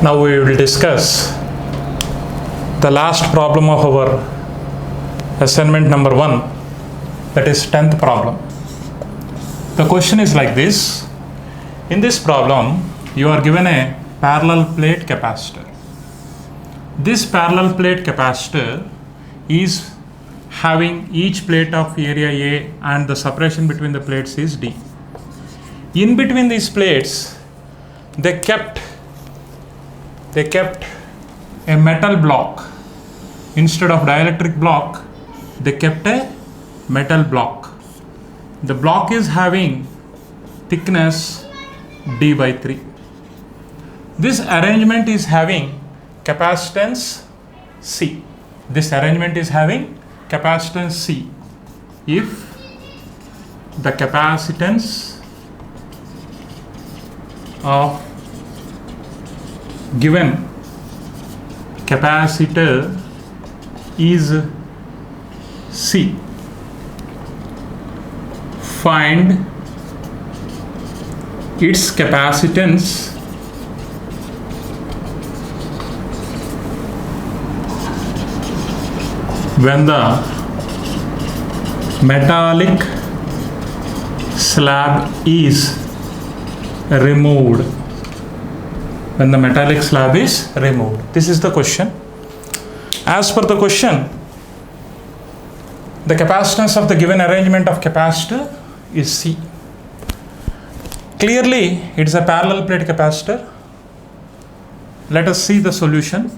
Now we will discuss the last problem of our assignment number 1, that is 10th problem. The question is like this. In this problem, you are given a parallel plate capacitor. This parallel plate capacitor is having each plate of area A and the separation between the plates is D. In between these plates, they kept a metal block. Instead of dielectric block, they kept a metal block. The block is having thickness D by 3. This arrangement is having capacitance C. This arrangement is having capacitance C. If the capacitance of given capacitor is C, find its capacitance when the metallic slab is removed. When the metallic slab is removed. This is the question. As per the question, the capacitance of the given arrangement of capacitor is C. Clearly, it is a parallel plate capacitor. Let us see the solution.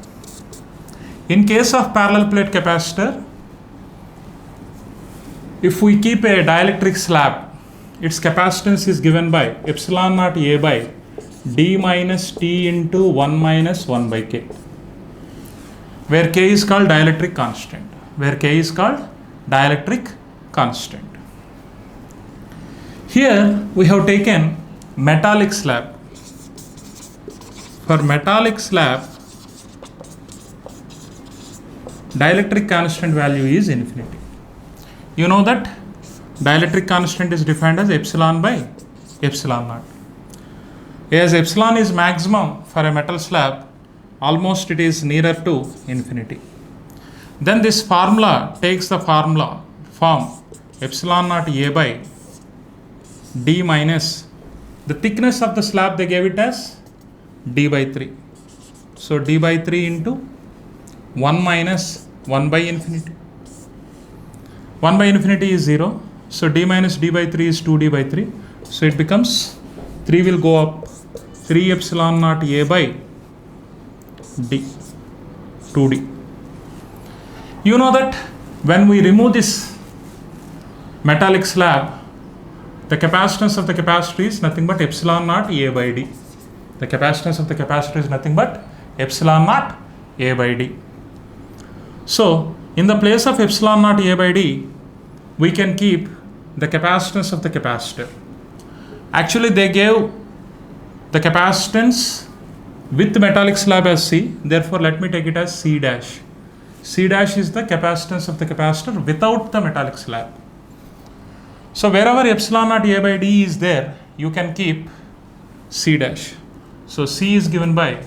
In case of parallel plate capacitor, if we keep a dielectric slab, its capacitance is given by epsilon naught A by D minus T into 1 minus 1 by K, where K is called dielectric constant. Here we have taken metallic slab. For metallic slab, dielectric constant value is infinity. You know that dielectric constant is defined as epsilon by epsilon naught. As epsilon is maximum for a metal slab, almost it is nearer to infinity. Then this formula takes the form epsilon naught A by D minus the thickness of the slab, they gave it as D by 3. So D by 3 into 1 minus 1 by infinity. 1 by infinity is 0. So D minus D by 3 is 2D by 3. So it becomes 3 will go up 3 epsilon naught A by D, 2D. You know that when we remove this metallic slab, the capacitance of the capacitor is nothing but epsilon naught A by D. The capacitance of the capacitor is nothing but epsilon naught A by D. So, in the place of epsilon naught A by D, we can keep the capacitance of the capacitor. Actually, they gave the capacitance with metallic slab as C. Therefore, let me take it as C dash. C dash is the capacitance of the capacitor without the metallic slab. So, wherever epsilon naught A by D is there, you can keep C dash. So, C is given by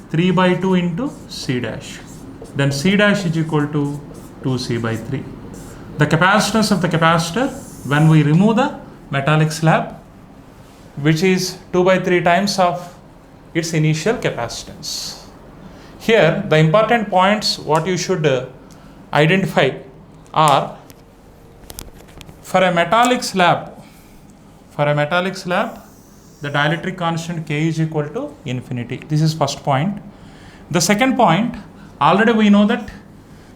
3 by 2 into C dash. Then C dash is equal to 2C by 3. The capacitance of the capacitor when we remove the metallic slab, which is 2 by 3 times of its initial capacitance. Here, the important points what you should identify are for a metallic slab, the dielectric constant K is equal to infinity. This is first point. The second point, already we know that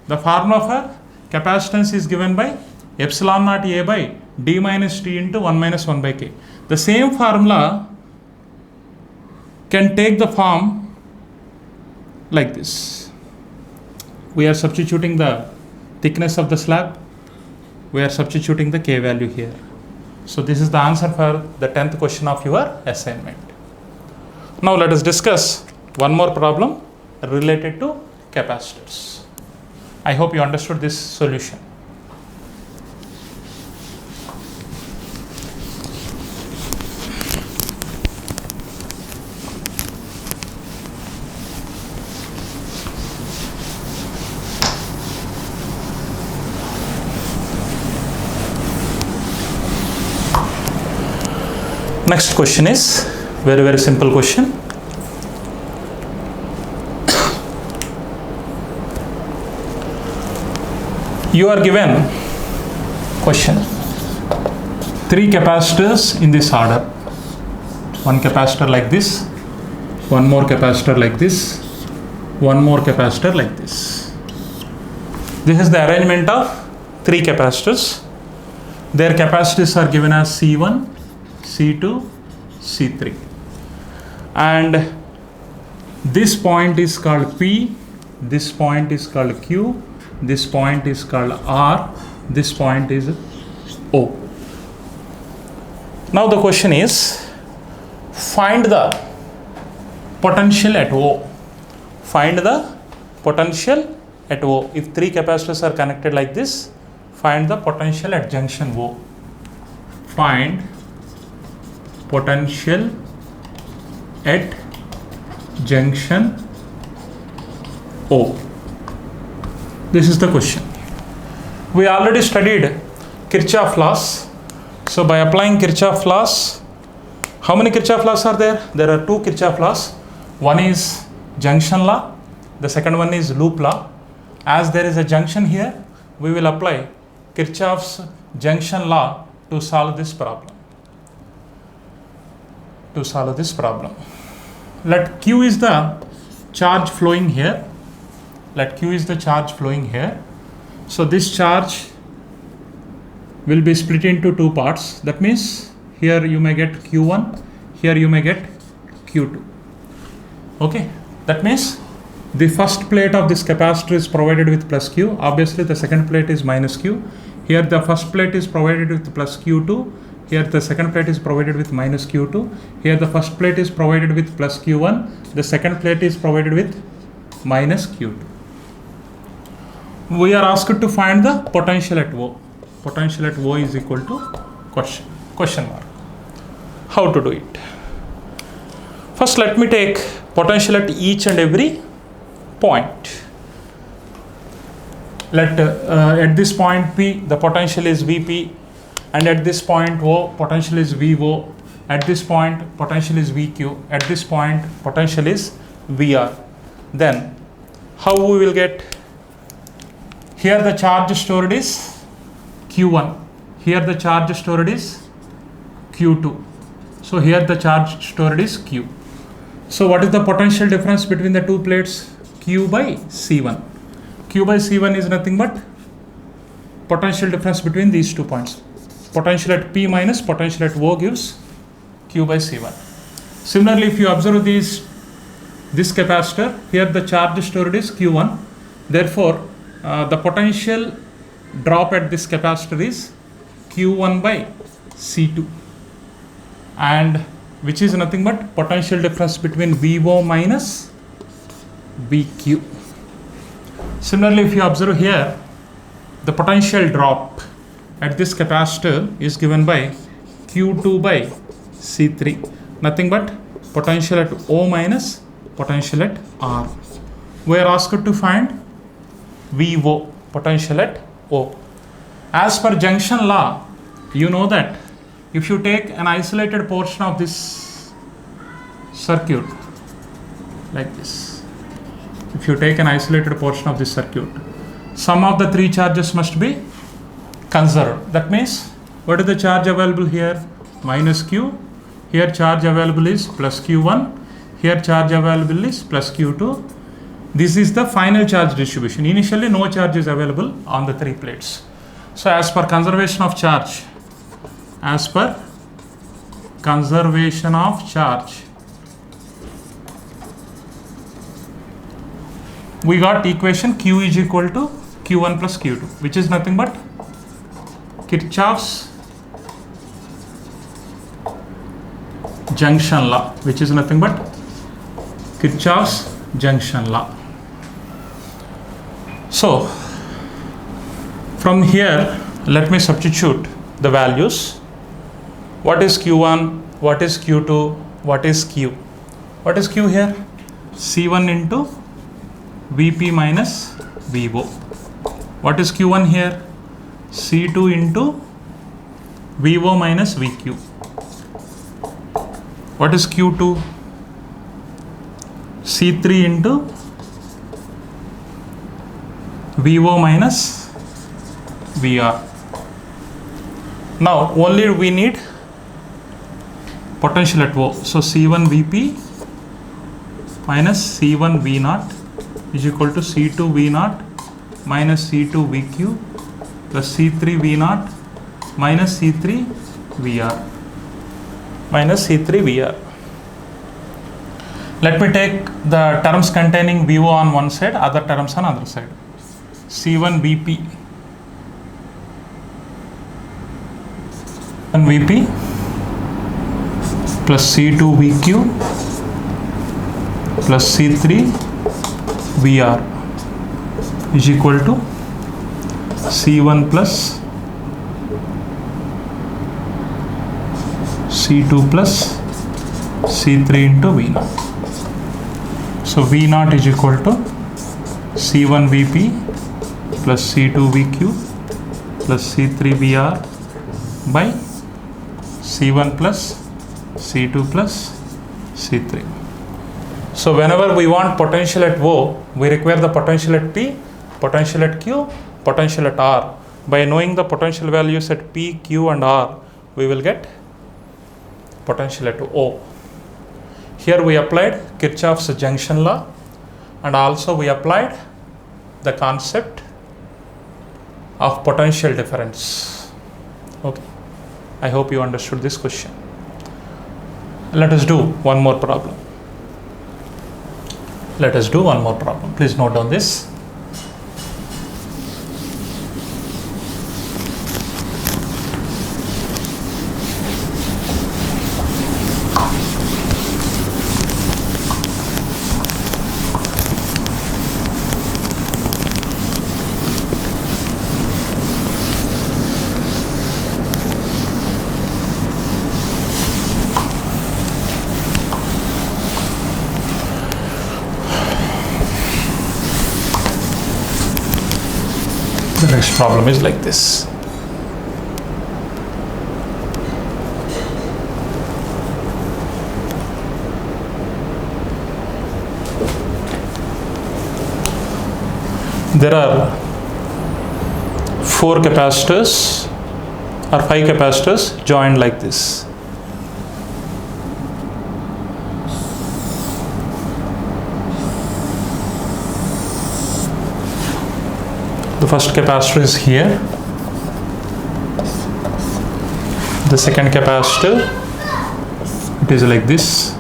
the formula for capacitance is given by epsilon naught A by D minus T into 1 minus 1 by K. The same formula can take the form like this. We are substituting the thickness of the slab. We are substituting the K value here. So this is the answer for the 10th question of your assignment. Now let us discuss one more problem related to capacitors. I hope you understood this solution. Next question is very simple question. You are given question 3 capacitors in this order. One capacitor like this, one more capacitor like this, one more capacitor like this. This is the arrangement of 3 capacitors. Their capacities are given as C1, C2, C3. And this point is called P, this point is called Q, this point is called R, this point is O. Now the question is, find the potential at O. Find the potential at O. If 3 capacitors are connected like this, find the potential at junction O. Find potential at junction O. This is the question. We already studied Kirchhoff laws. So by applying Kirchhoff laws, how many Kirchhoff laws are there? There are 2 Kirchhoff laws. One is junction law, the second one is loop law. As there is a junction here, we will apply Kirchhoff's junction law to solve this problem. Let Q is the charge flowing here. So this charge will be split into 2 parts. That means here you may get Q1, here you may get Q2. Okay, that means the first plate of this capacitor is provided with plus Q. Obviously the second plate is minus Q. Here the first plate is provided with plus Q2. Here the second plate is provided with minus Q2. Here the first plate is provided with plus Q1. The second plate is provided with minus Q2. We are asked to find the potential at O. Potential at O is equal to question mark. How to do it? First let me take potential at each and every point. Let at this point P, the potential is Vp, and at this point O, potential is Vo. At this point potential is Vq. At this point potential is Vr. Then how we will get? Here the charge stored is Q1. Here the charge stored is Q2. So here the charge stored is Q. So what is the potential difference between the 2 plates? Q by C1. Q by C1 is nothing but potential difference between these 2 points. Potential at P minus potential at O gives Q by C1. Similarly, if you observe this capacitor, here the charge stored is Q1. Therefore, the potential drop at this capacitor is Q1 by C2, and which is nothing but potential difference between Vo minus Vq. Similarly, if you observe here, the potential drop at this capacitor is given by Q2 by C3, nothing but potential at O minus potential at R. We are asked to find Vo, potential at O. As per junction law, you know that if you take an isolated portion of this circuit like this, if you take an isolated portion of this circuit, sum of the 3 charges must be conserved. That means what is the charge available here? Minus Q. Here charge available is plus Q1. Here charge available is plus Q2. This is the final charge distribution. Initially no charge is available on the 3 plates. So as per conservation of charge, we got equation Q is equal to Q1 plus Q2, which is nothing but Kirchhoff's junction law, junction law. So from here let me substitute the values. What is Q1, what is Q2, what is Q? What is Q here? C1 into Vp minus Vo. What is Q1 here? C2 into Vo minus Vq. What is Q2? C3 into VO minus VR. Now only we need potential at O. So C1 Vp minus C1 V naught is equal to C2 V naught minus C2 Vq plus C3 V naught minus C3 VR minus C3 VR. Let me take the terms containing VO on one side, other terms on other side. C1 Vp and Vp plus C2 Vq plus C3 VR is equal to C1 plus C2 plus C3 into V naught. So V naught is equal to C1 Vp plus C2 Vq plus C3 VR by C1 plus C2 plus C3. So whenever we want potential at O, we require the potential at P, potential at Q, potential at R. By knowing the potential values at P, Q and R, we will get potential at O. Here we applied Kirchhoff's junction law, and also we applied the concept of potential difference. Okay, I hope you understood this question. Let us do one more problem. Let us do one more problem. Please note down this. The next problem is like this. There are 4 capacitors or 5 capacitors joined like this. The first capacitor is here. The second capacitor, it is like this.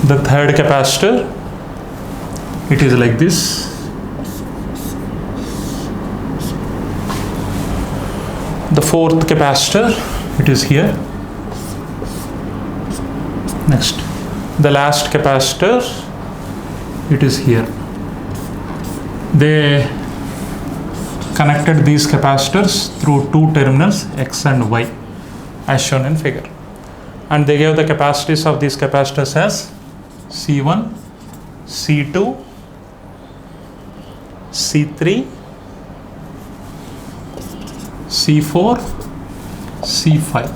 The third capacitor, it is like this. The fourth capacitor, it is here. Next, the last capacitor, it is here. They connected these capacitors through 2 terminals X and Y as shown in figure, and they gave the capacities of these capacitors as C1, C2, C3, C4, C5.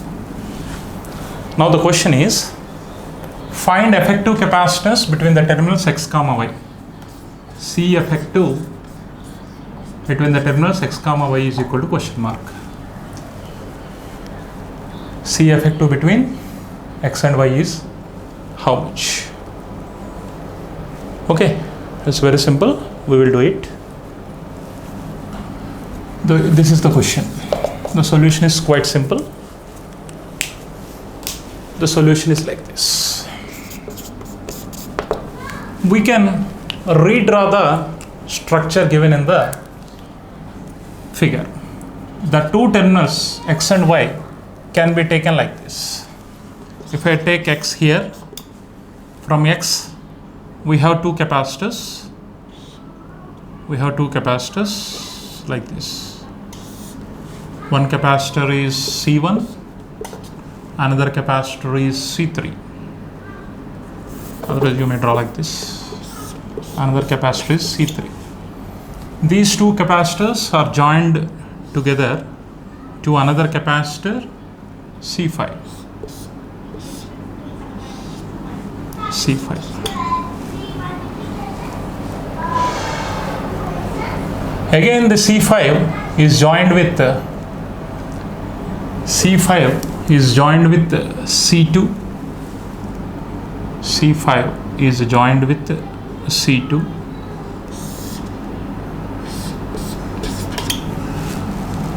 Now the question is, find effective capacitance between the terminals X comma Y. C effective between the terminals X comma Y is equal to question mark. C effective between X and Y is how much? Okay, it's very simple. We will do it. This is the question. The solution is quite simple. The solution is like this. We can redraw the structure given in the figure. The 2 terminals X and Y can be taken like this. If I take X here, from X we have 2 capacitors. We have 2 capacitors like this. One capacitor is C1, another capacitor is C3. Otherwise you may draw like this. Another capacitor is C3. These 2 capacitors are joined together to another capacitor C5. C5. Again the C5 is joined with C5 is joined with C2. C5 is joined with C2.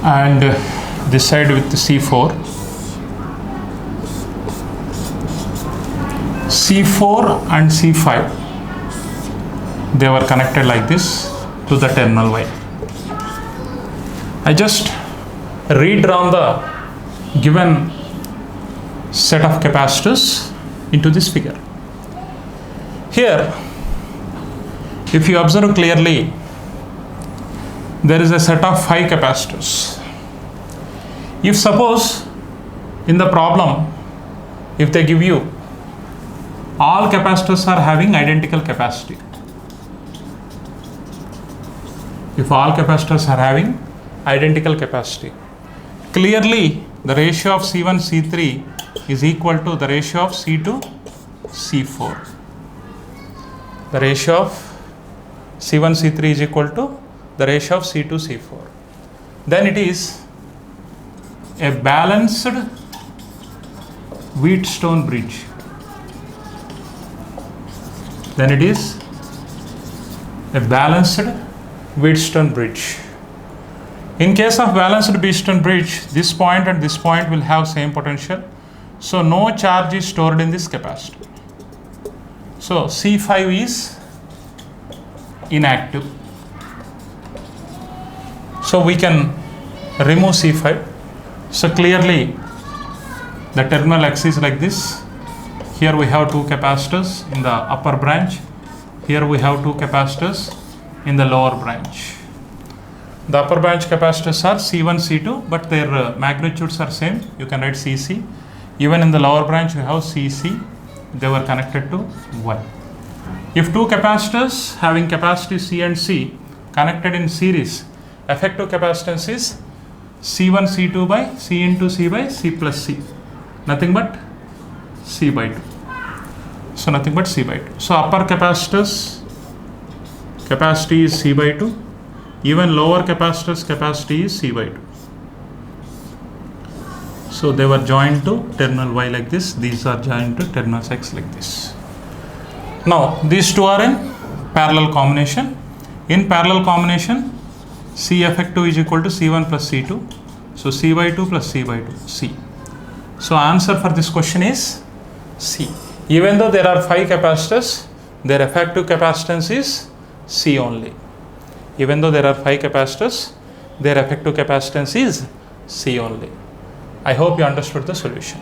And this side with C4. C4 and C5, they were connected like this to the terminal Y. I just redrawn the given set of capacitors into this figure. Here, if you observe clearly, there is a set of 5 capacitors. If suppose in the problem, if they give you all capacitors are having identical capacity, if all capacitors are having identical capacity, clearly the ratio of C1 C3 is equal to the ratio of C2 C4. The ratio of C1 C3 is equal to the ratio of C2 C4. Then it is a balanced Wheatstone bridge. Then it is a balanced Wheatstone bridge. In case of balanced Wheatstone bridge, this point and this point will have same potential. So no charge is stored in this capacitor. So C5 is inactive. So we can remove C5. So clearly the terminal X is like this. Here we have 2 capacitors in the upper branch. Here we have 2 capacitors in the lower branch. The upper branch capacitors are C1, C2, but their magnitudes are same. You can write CC. Even in the lower branch, you have CC. They were connected to Y. If 2 capacitors having capacity C and C connected in series, effective capacitance is C1, C2 by C into C by C plus C. Nothing but C by 2. So nothing but C by 2. So upper capacitors capacity is C by 2. Even lower capacitors capacity is C by 2. So they were joined to terminal Y like this. These are joined to terminal X like this. Now these two are in parallel combination. In parallel combination, C effective is equal to C1 plus C2. So C by 2 plus C by 2, C. So answer for this question is C. Even though there are 5 capacitors, their effective capacitance is C only. Even though there are 5 capacitors, their effective capacitance is C only. I hope you understood the solution.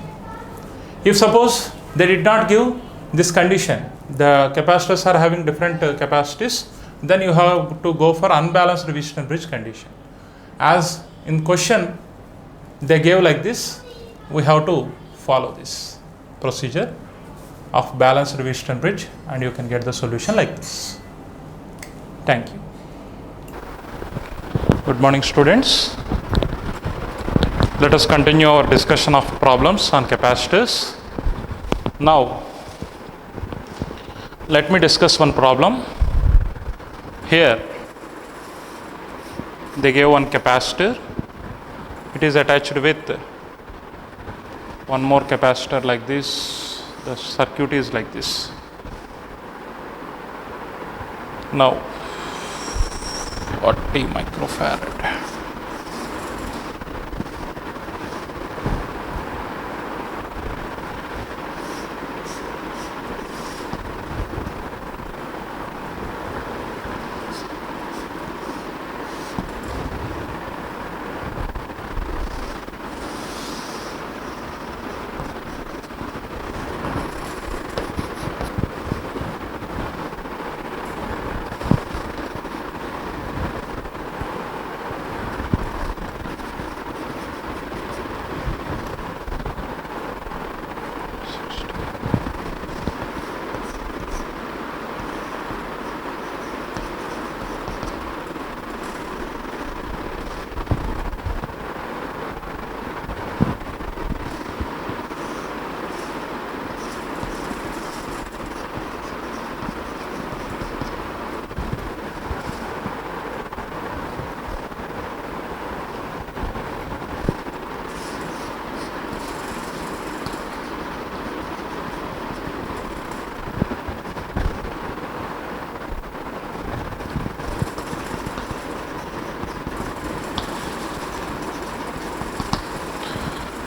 If suppose they did not give this condition, the capacitors are having different capacities, then you have to go for unbalanced Wheatstone bridge condition. As in question they gave like this, we have to follow this procedure of balanced Wheatstone bridge and you can get the solution like this. Thank you. Good morning, students. Let us continue our discussion of problems on capacitors. Now let me discuss one problem. Here they gave one capacitor. It is attached with one more capacitor like this. The circuit is like this. Now 40 microfarad.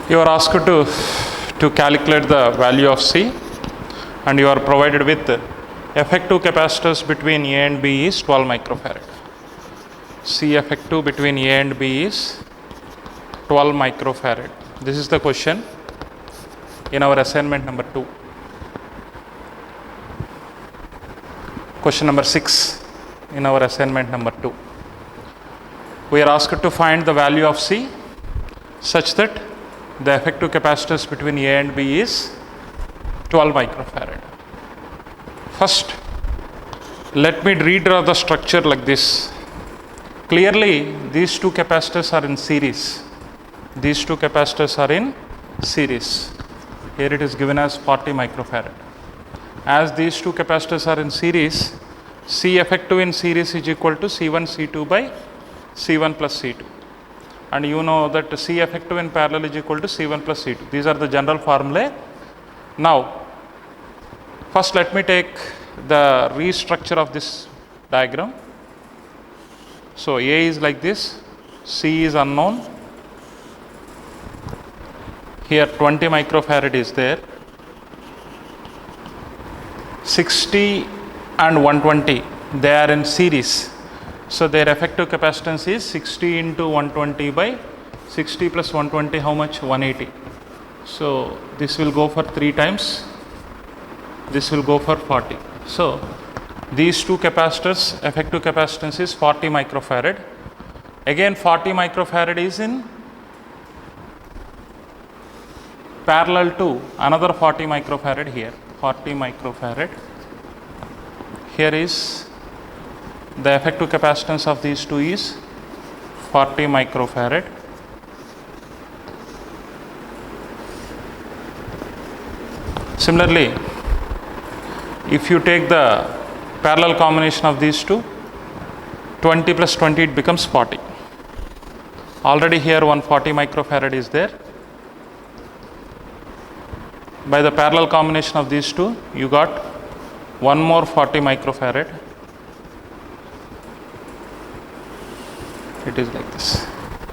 You are asked to calculate the value of C, and you are provided with effective capacitors between A and B is 12 microfarad. C effective between A and B is 12 microfarad. This is the question in our assignment number 2. Question number 6 in our assignment number 2. We are asked to find the value of C such that the effective capacitors between A and B is 12 microfarad. First, let me redraw the structure like this. Clearly, these two capacitors are in series. These two capacitors are in series. Here it is given as 40 microfarad. As these two capacitors are in series, C effective in series is equal to C1 C2 by C1 plus C2. And you know that C effective in parallel is equal to C1 plus C2. These are the general formulae. Now, first let me take the restructure of this diagram. So, A is like this, C is unknown. Here 20 microfarad is there. 60 and 120, they are in series. So, their effective capacitance is 60 into 120 by 60 plus 120, how much? 180. So, this will go for 3 times, this will go for 40. So, these two capacitors, effective capacitance is 40 microfarad. Again 40 microfarad is in parallel to another 40 microfarad here. 40 microfarad. Here is the effective capacitance of these two is 40 microfarad. Similarly, if you take the parallel combination of these two, 20 plus 20, it becomes 40. Already here 140 microfarad is there. By the parallel combination of these two, you got one more 40 microfarad. It is like this.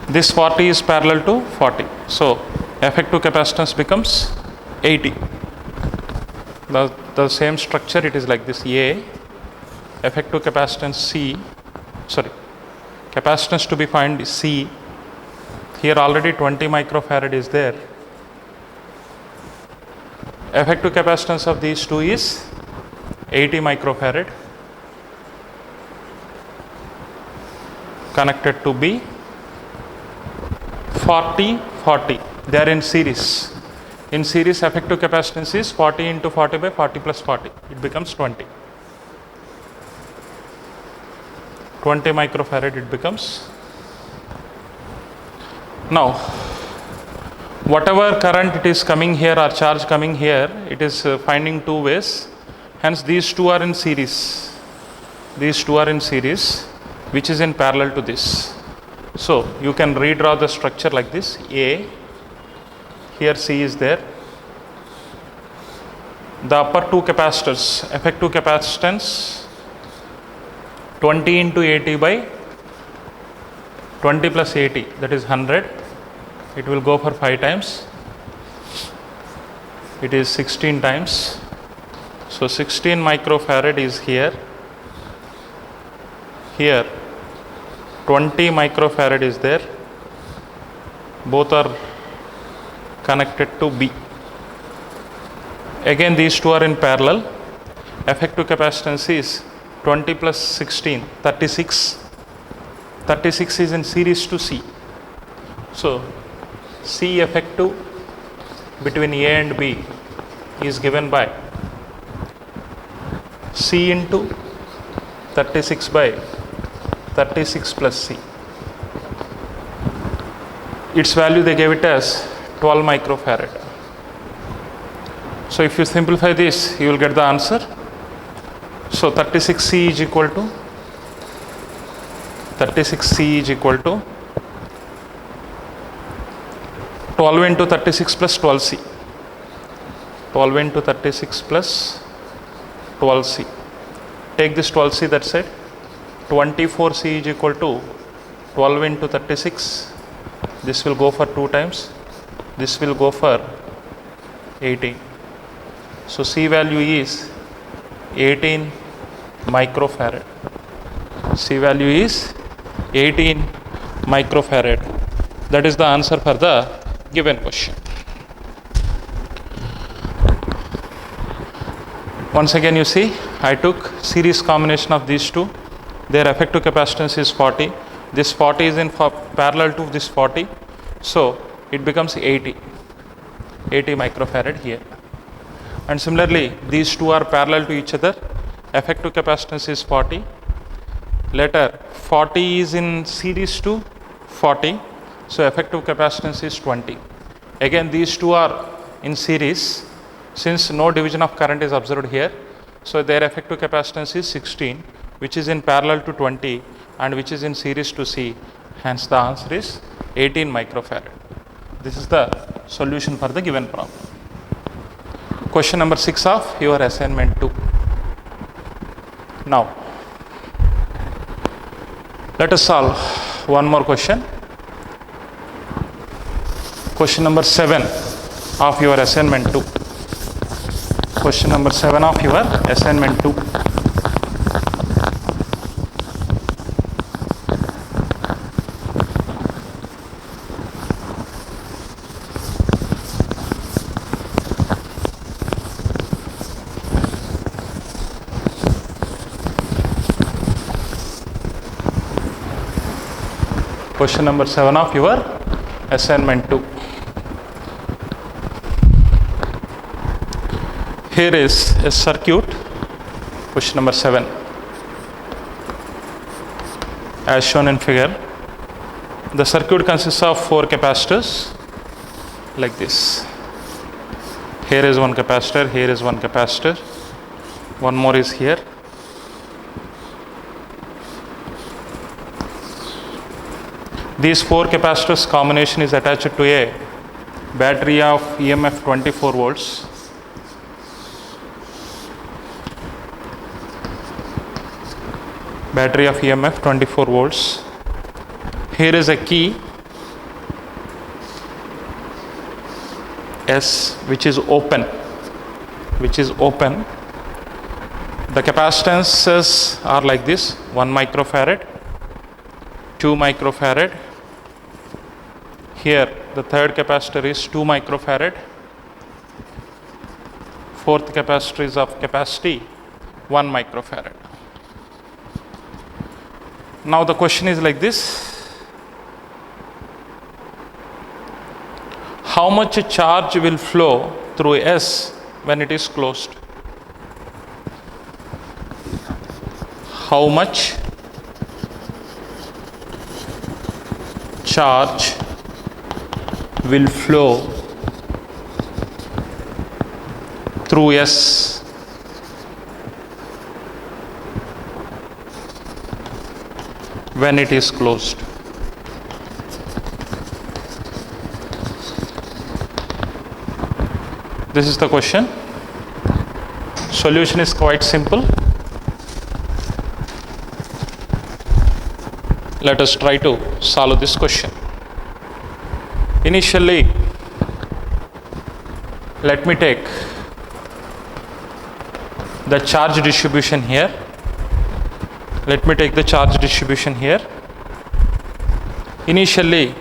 This 40 is parallel to 40. So, effective capacitance becomes 80. The same structure, it is like this. A, effective capacitance C, capacitance to be found is C. Here already 20 microfarad is there. Effective capacitance of these two is 80 microfarad connected to B. 40, 40, they are in series. In series, effective capacitance is 40 into 40 by 40 plus 40, it becomes 20. 20 microfarad it becomes. Now, whatever current it is coming here or charge coming here, it is finding two ways. Hence, these two are in series. These two are in series, which is in parallel to this. So, you can redraw the structure like this. A, here C is there. The upper two capacitors, effective capacitance 20 into 80 by 20 plus 80, that is 100. It will go for 5 times. It is 16 times. So, 16 microfarad is here. Here 20 microfarad is there. Both are connected to B. Again these two are in parallel. Effective capacitance is 20 plus 16, 36. 36 is in series to C. So, C effective between A and B is given by C into 36 by 36 plus C. Its value they gave it as 12 microfarad. So, if you simplify this, you will get the answer. So, 36C is equal to 12 into 36 plus 12C. 12 into 36 plus 12C. Take this 12C that side. 24C is equal to 12 into 36. This will go for 2 times. this will go for 18. So C value is 18 microfarad. C value is 18 microfarad. That is the answer for the given question. Once again you see, I took series combination of these two. Their effective capacitance is 40. This 40 is in parallel to this 40. So it becomes 80 microfarad here. And similarly, these two are parallel to each other. Effective capacitance is 40. Later, 40 is in series to 40. So effective capacitance is 20. Again, these two are in series. Since no division of current is observed here, so their effective capacitance is 16, which is in parallel to 20 and which is in series to C. Hence the answer is 18 microfarad. This is the solution for the given problem. Question number 6 of your assignment 2. Now, let us solve one more question. Question number 7 of your assignment 2. Question number 7 of your assignment 2. Question number 7 of your assignment 2. Here is a circuit, question number 7, as shown in figure. The circuit consists of 4 capacitors like this. Here is one capacitor, here is one capacitor, one more is here. These 4 capacitors combination is attached to a battery of EMF 24 volts. Battery of EMF 24 volts. Here is a key S which is open. The capacitances are like this: 1 microfarad, 2 microfarad. Here the third capacitor is 2 microfarad. Fourth capacitor is of capacity 1 microfarad. Now the question is like this: how much charge will flow through S when it is closed? How much charge will flow through S when it is closed? This is the question. Solution is quite simple. Let us try to solve this question. Initially, let me take the charge distribution here. Initially,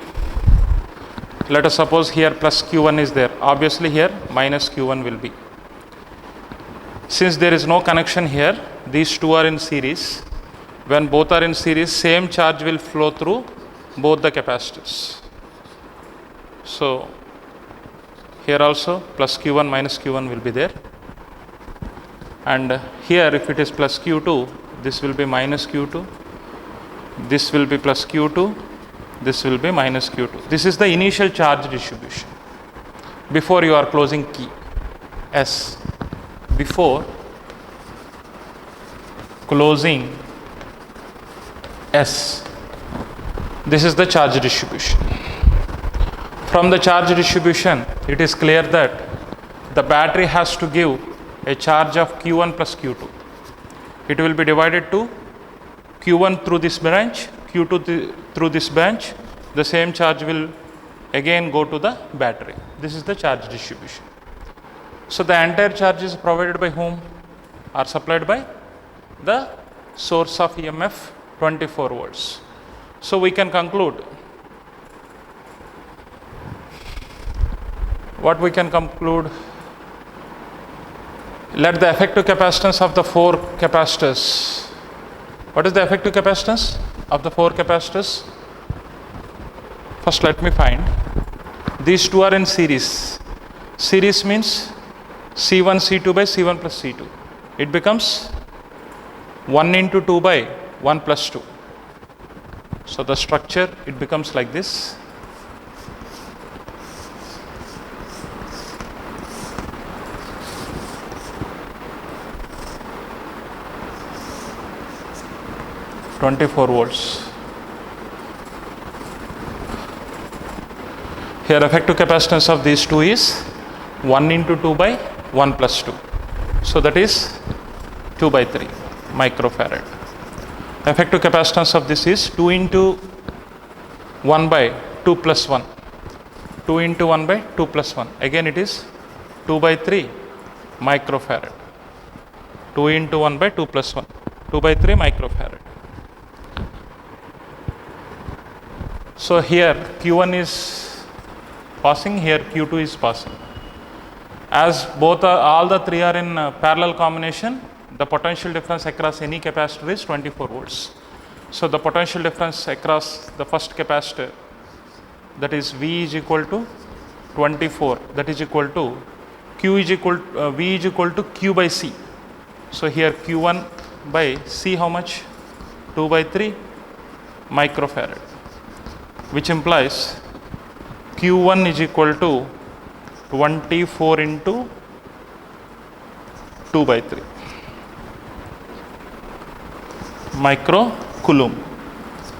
let us suppose here plus Q1 is there. Obviously here minus Q1 will be. Since there is no connection here, these two are in series. When both are in series, same charge will flow through both the capacitors. So here also plus Q1 minus Q1 will be there. And here if it is plus Q2, this will be minus Q2. This will be plus Q2. This will be minus Q2. This is the initial charge distribution before you are closing key S. Before closing S, this is the charge distribution. From the charge distribution, it is clear that the battery has to give a charge of Q1 plus Q2. It will be divided to Q1 through this branch, Q2 through this branch. The same charge will again go to the battery. This is the charge distribution. So the entire charge is provided by whom? Are supplied by the source of EMF 24 volts. So we can conclude, what we can conclude, let the effective capacitance of the 4 capacitors. What is the effective capacitance of the 4 capacitors? First let me find. These two are in series. Series means C1 C2 by C1 plus C2. It becomes 1 into 2 by 1 plus 2. So the structure, it becomes like this. (24 volts). Here effective capacitance of these two is 1 into 2 by 1 plus 2. So that is 2 by 3 microfarad. Effective capacitance of this is 2 into 1 by 2 plus 1. 2 into 1 by 2 plus 1. Again it is 2 by 3 microfarad. 2 into 1 by 2 plus 1. 2 by 3 microfarad. So here Q1 is passing, here Q2 is passing. As both are, all the three are in parallel combination, the potential difference across any capacitor is 24 volts. So the potential difference across the first capacitor, that is V is equal to 24, that is equal to Q is equal V is equal to Q by C. So here Q1 by C how much? 2 by 3 microfarad, which implies Q1 is equal to 24 into 2 by 3 microcoulomb.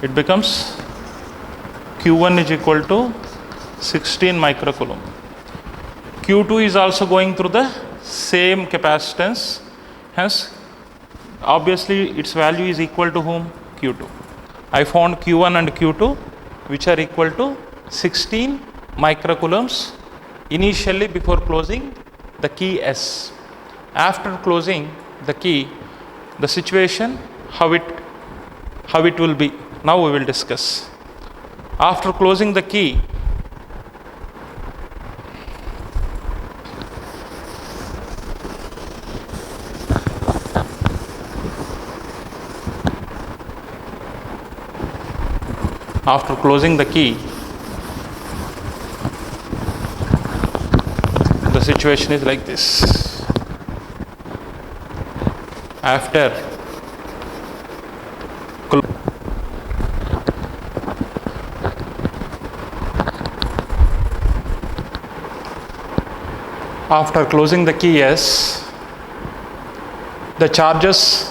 It becomes Q1 is equal to 16 microcoulomb. Q2 is also going through the same capacitance, hence obviously its value is equal to whom? Q2. I found Q1 and Q2 which are equal to 16 microcoulombs initially before closing the key S. After closing the key, the situation, how it will be, now we will discuss. After closing the key, the situation is like this. After closing the key S, the charges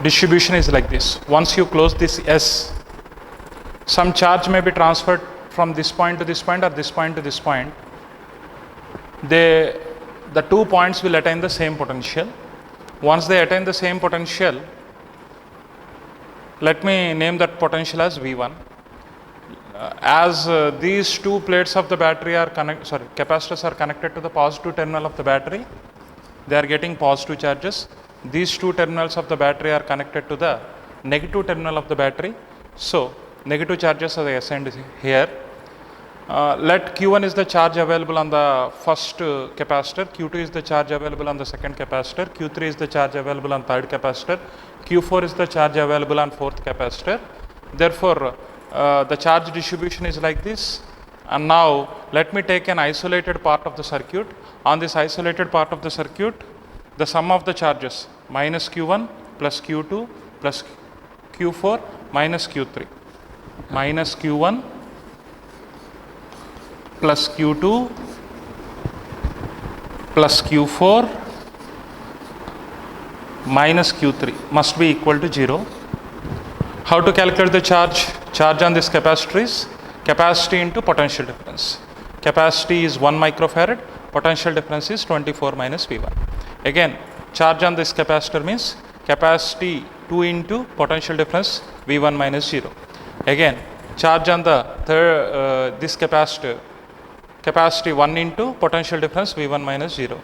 distribution is like this. Once you close this S, some charge may be transferred from this point to this point or this point to this point. The 2 points will attain the same potential. Once they attain the same potential, let me name that potential as V1. As these two plates of the battery are capacitors are connected to the positive terminal of the battery, they are getting positive charges. These two terminals of the battery are connected to the negative terminal of the battery. So negative charges are assigned here. Let Q1 is the charge available on the first capacitor, Q2 is the charge available on the second capacitor, Q3 is the charge available on third capacitor, Q4 is the charge available on fourth capacitor. Therefore, the charge distribution is like this. And now let me take an isolated part of the circuit. On this isolated part of the circuit, the sum of the charges minus Q1 plus Q2 plus Q4 minus Q3, minus Q1 plus Q2 plus Q4 minus Q3 must be equal to 0. How to calculate the charge? Charge on this capacitor is capacity into potential difference. Capacity is 1 microfarad, potential difference is 24 minus V1. Again, charge on this capacitor means capacity 2 into potential difference V1 minus 0. Again, charge on the this capacitor capacity 1 into potential difference V1 minus 0,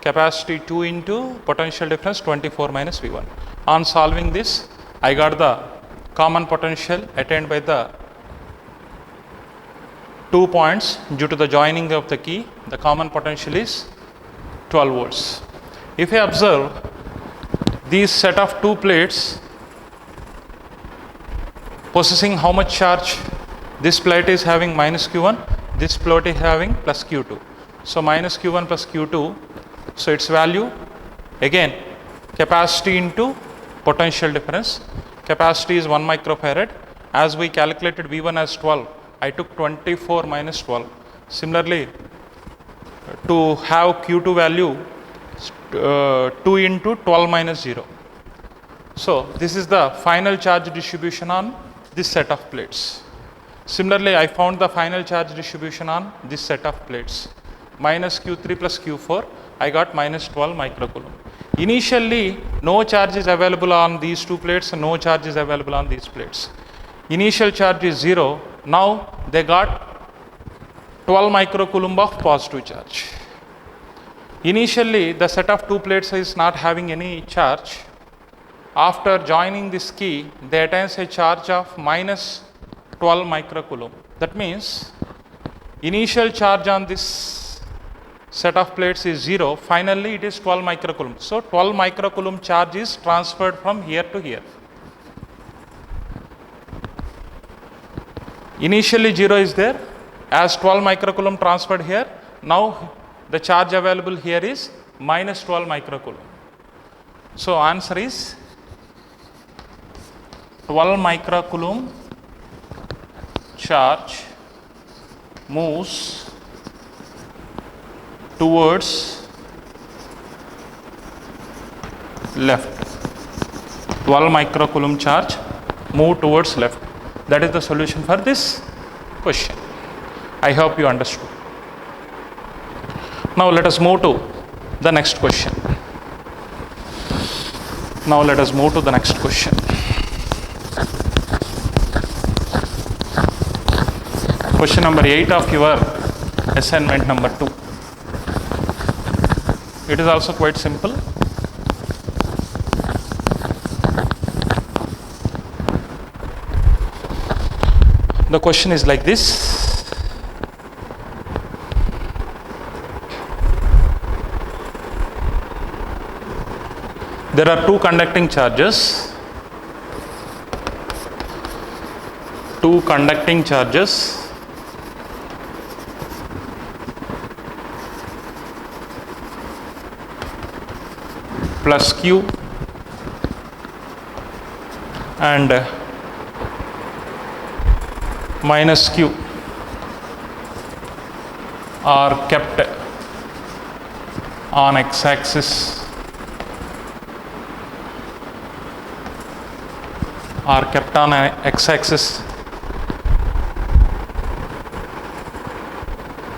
capacity 2 into potential difference 24 minus V1. On solving this, I got the common potential attained by the 2 points due to the joining of the key. The common potential is 12 volts. If I observe these set of 2 plates possessing how much charge? This plate is having minus Q1, this plate is having plus Q2. So minus Q1 plus Q2, so its value again capacity into potential difference. Capacity is 1 microfarad. As we calculated V1 as 12, I took 24 minus 12. Similarly, to have Q2 value 2 into 12 minus 0. So this is the final charge distribution on this set of plates. Similarly, I found the final charge distribution on this set of plates. Minus Q3 plus Q4, I got minus 12 microcoulomb. Initially, no charge is available on these 2 plates and no charge is available on these plates. Initial charge is 0. Now they got 12 microcoulomb of positive charge. Initially, the set of 2 plates is not having any charge. After joining this key, they attain a charge of minus 12 microcoulomb. That means initial charge on this set of plates is 0. Finally, it is 12 microcoulomb. So 12 microcoulomb charge is transferred from here to here. Initially 0 is there. As 12 microcoulomb transferred here, now the charge available here is minus 12 microcoulomb. So answer is 12 microcoulomb charge moves towards left. 12 microcoulomb charge move towards left. That is the solution for this question. I hope you understood. Now let us move to the next question. Question number 8 of your assignment number 2. It is also quite simple. The question is like this. There are 2 conducting charges. Plus Q and minus Q are kept on x-axis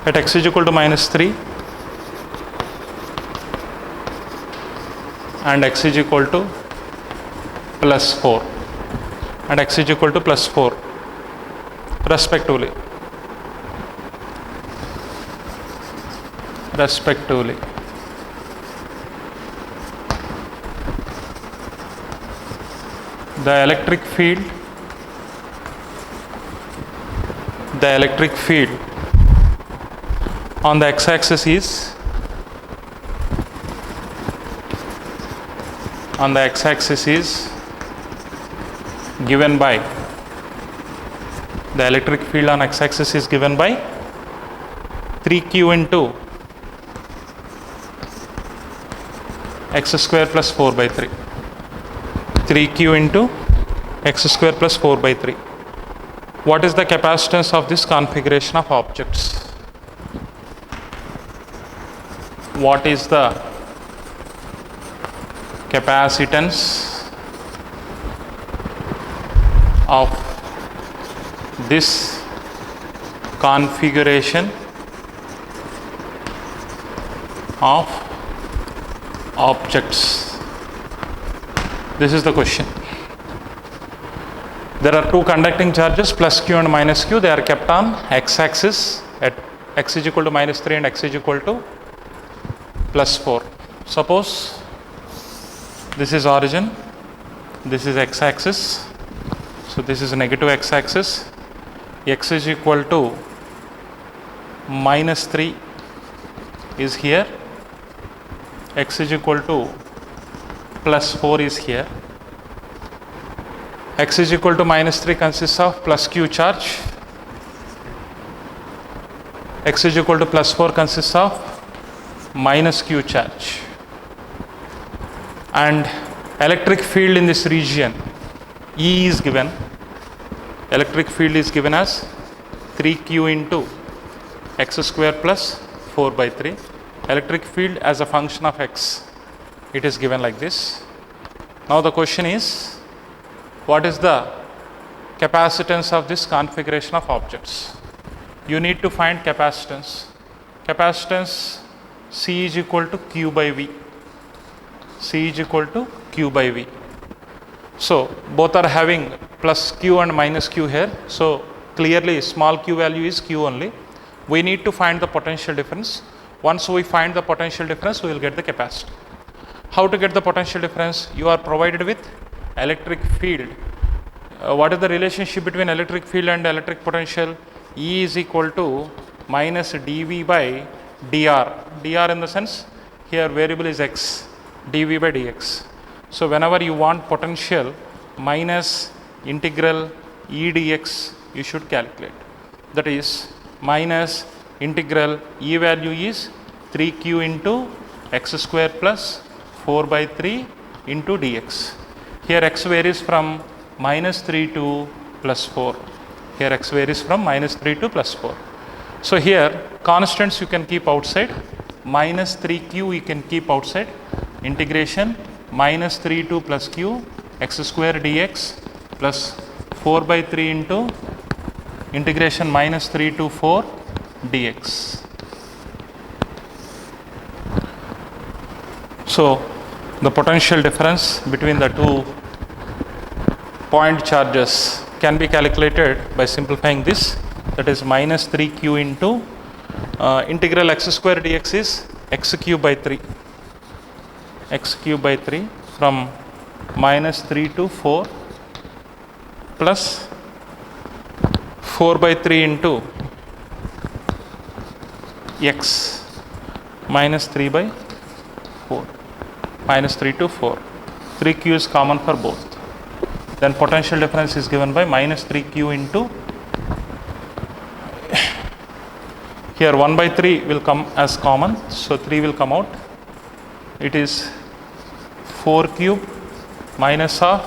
at x is equal to minus 3 and x is equal to plus 4 and x is equal to plus 4 respectively. The electric field on the x-axis is given by the electric field on x-axis is given by 3q into x square plus 4 by 3. 3q into x square plus 4 by 3. What is the capacitance of this configuration of objects? What is the capacitance of this configuration of objects? This is the question. There are 2 conducting charges plus Q and minus Q. They are kept on x-axis at x is equal to minus 3 and x is equal to plus 4. Suppose this is origin, this is x-axis, so this is negative x-axis, x is equal to minus 3 is here, x is equal to plus 4 is here, x is equal to minus 3 consists of plus q charge, x is equal to plus 4 consists of minus q charge, and electric field in this region E is given, electric field is given as 3q into x square plus 4 by 3. Electric field as a function of x, it is given like this. Now the question is, what is the capacitance of this configuration of objects? You need to find capacitance. Capacitance C is equal to Q by V. C is equal to Q by V. So both are having plus Q and minus Q here. So clearly small q value is Q only. We need to find the potential difference. Once we find the potential difference, we will get the capacity. How to get the potential difference? You are provided with electric field. What is the relationship between electric field and electric potential? E is equal to minus dV by dr. dr in the sense, here variable is x, dV by dx. So whenever you want potential minus integral E dx, you should calculate. That is minus integral E value is 3q into x square plus 4 by 3 into dx. Here x varies from minus 3 to plus 4. Here x varies from minus 3 to plus 4. So here constants you can keep outside. Minus 3q you can keep outside. Integration minus 3 to plus q x square dx plus 4 by 3 into integration minus 3 to 4 dx. So the potential difference between the two point charges can be calculated by simplifying this. That is minus 3q into integral x square dx is x cube by 3. X cube by 3 from minus 3 to 4 plus 4 by 3 into x minus 3 by 4. Minus 3 to 4. 3q is common for both. Then potential difference is given by minus 3q into, here 1 by 3 will come as common, so 3 will come out. It is 4 cube minus of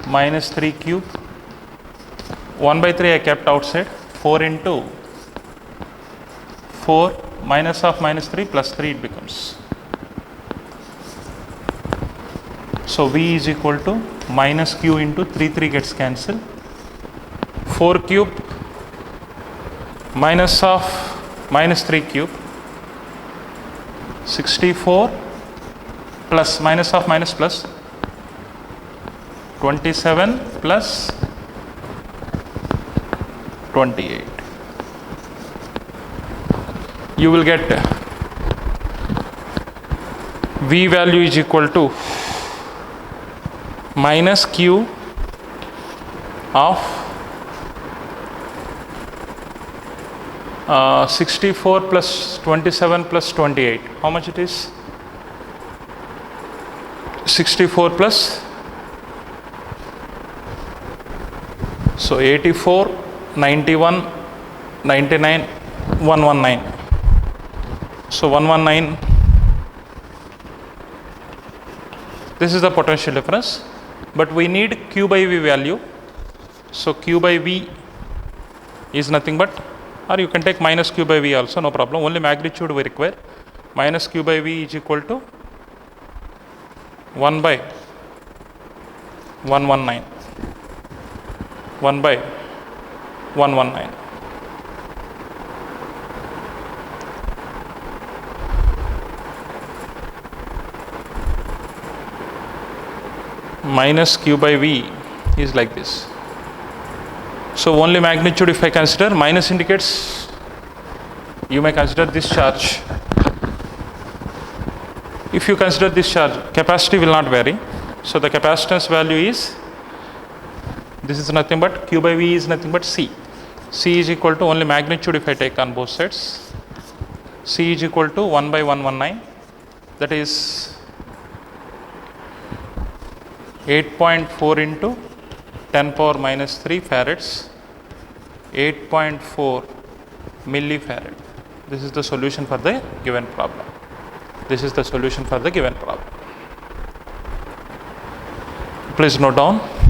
minus 3 cube. 1 by 3 I kept outside. 4 into 4 minus of minus 3 plus 3 it becomes. So V is equal to minus q into 3 gets cancelled. 4 cube minus of minus 3 cube. 64 plus minus of minus plus 27 plus 28. You will get V value is equal to minus q of 64 plus 27 plus 28. How much it is? 64 plus, so 84, 91, 99, 119. So 119. This is the potential difference, but we need q by v value. So q by v is nothing but, or you can take minus q by v also, no problem. Only magnitude we require. Minus q by v is equal to 1 by 119. 1 by 119. Minus q by v is like this. So only magnitude if I consider, minus indicates you may consider this charge. If you consider this charge, capacity will not vary. So the capacitance value is, this is nothing but Q by V is nothing but C. C is equal to only magnitude if I take on both sides. C is equal to 1 by 119, that is 8.4 into 10 power minus 3 farads, 8.4 millifarad. This is the solution for the given problem. This is the solution for the given problem. Please note down.